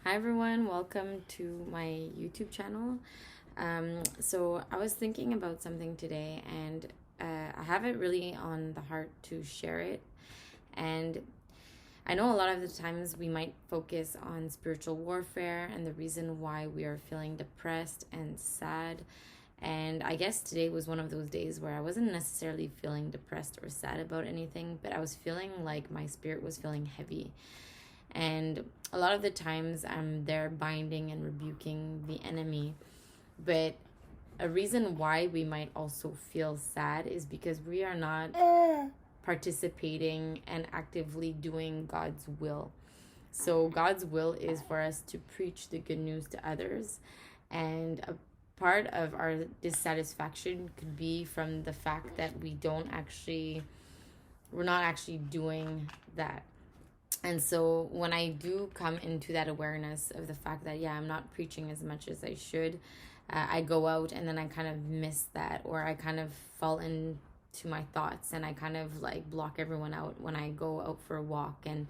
Hi everyone, welcome to my YouTube channel. So I was thinking about something today, and I have it really on the heart to share it. And I know a lot of the times we might focus on spiritual warfare and the reason why we are feeling depressed and sad. And I guess today was one of those days where I wasn't necessarily feeling depressed or sad about anything, but I was feeling like my spirit was feeling heavy. And a lot of the times I'm there binding and rebuking the enemy. But a reason why we might also feel sad is because we are not participating and actively doing God's will. So God's will is for us to preach the good news to others. And a part of our dissatisfaction could be from the fact that we're not actually doing that. And so when I do come into that awareness of the fact that, I'm not preaching as much as I should, I go out and then I kind of miss that, or I kind of fall into my thoughts and I kind of like block everyone out when I go out for a walk and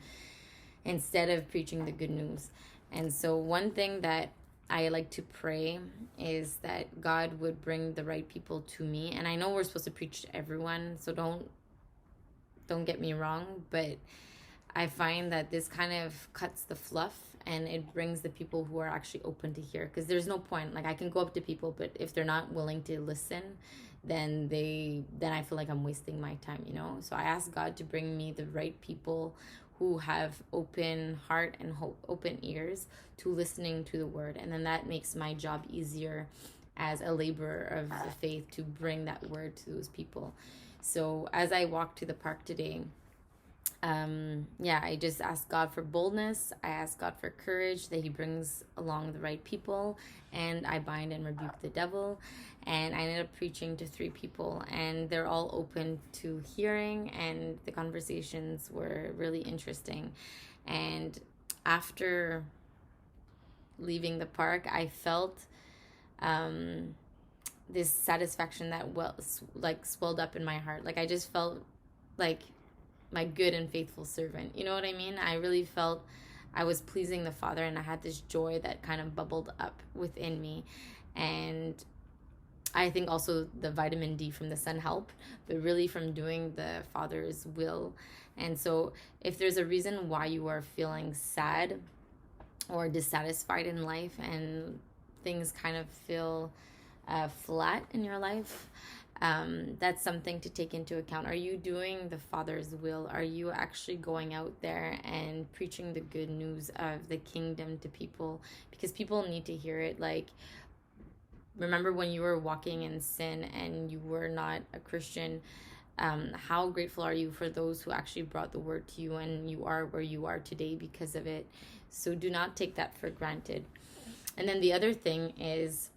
instead of preaching the good news. And so one thing that I like to pray is that God would bring the right people to me. And I know we're supposed to preach to everyone, so don't get me wrong, but I find that this kind of cuts the fluff and it brings the people who are actually open to hear, because there's no point, like I can go up to people, but if they're not willing to listen, then I feel like I'm wasting my time, So I ask God to bring me the right people who have open heart and open ears to listening to the word, and then that makes my job easier as a laborer of the faith to bring that word to those people. So as I walk to the park today, I just ask God for boldness. I ask God for courage, that he brings along the right people, and I bind and rebuke the devil. And I ended up preaching to 3 people, and they're all open to hearing, and the conversations were really interesting. And after leaving the park, I felt this satisfaction that swelled up in my heart. Like I just felt like my good and faithful servant. You know what I mean? I really felt I was pleasing the Father, and I had this joy that kind of bubbled up within me. And I think also the vitamin D from the sun helped, but really from doing the Father's will. And so if there's a reason why you are feeling sad or dissatisfied in life and things kind of feel flat in your life, that's something to take into account. Are you doing the Father's will? Are you actually going out there and preaching the good news of the kingdom to people? Because people need to hear it. Like, remember when you were walking in sin and you were not a Christian, how grateful are you for those who actually brought the word to you, and you are where you are today because of it. So do not take that for granted. And then the other thing is,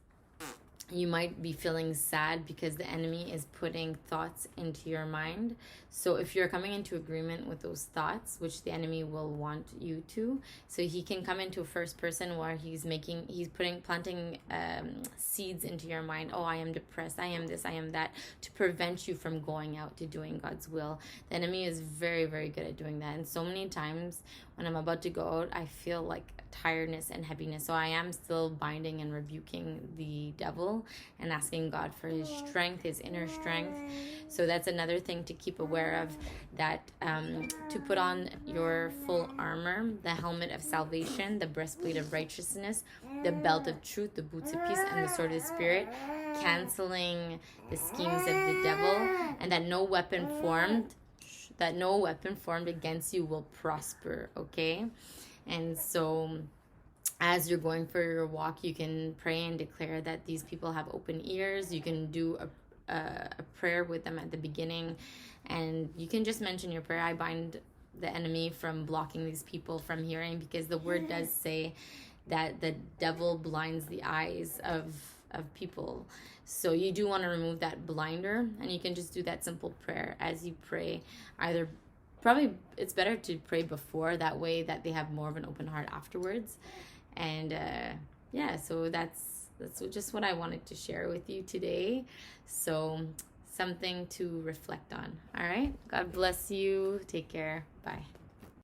you might be feeling sad because the enemy is putting thoughts into your mind. So if you're coming into agreement with those thoughts, which the enemy will want you to, so he can come into a first person where he's planting seeds into your mind. Oh, I am depressed, I am this, I am that, to prevent you from going out to doing God's will. The enemy is very, very good at doing that. And so many times when I'm about to go out, I feel like tiredness and heaviness. So I am still binding and rebuking the devil and asking God for his strength, his inner strength. So that's another thing to keep aware of, that to put on your full armor, the helmet of salvation, the breastplate of righteousness, the belt of truth, the boots of peace, and the sword of the Spirit, canceling the schemes of the devil, and that no weapon formed against you will prosper, okay? And so as you're going for your walk, you can pray and declare that these people have open ears. You can do a prayer with them at the beginning, and you can just mention your prayer. I bind the enemy from blocking these people from hearing, because the word does say that the devil blinds the eyes of people. So you do want to remove that blinder, and you can just do that simple prayer as you pray. Probably it's better to pray before, that way that they have more of an open heart afterwards. And so that's just what I wanted to share with you today. So something to reflect on. All right, God bless you, take care, bye.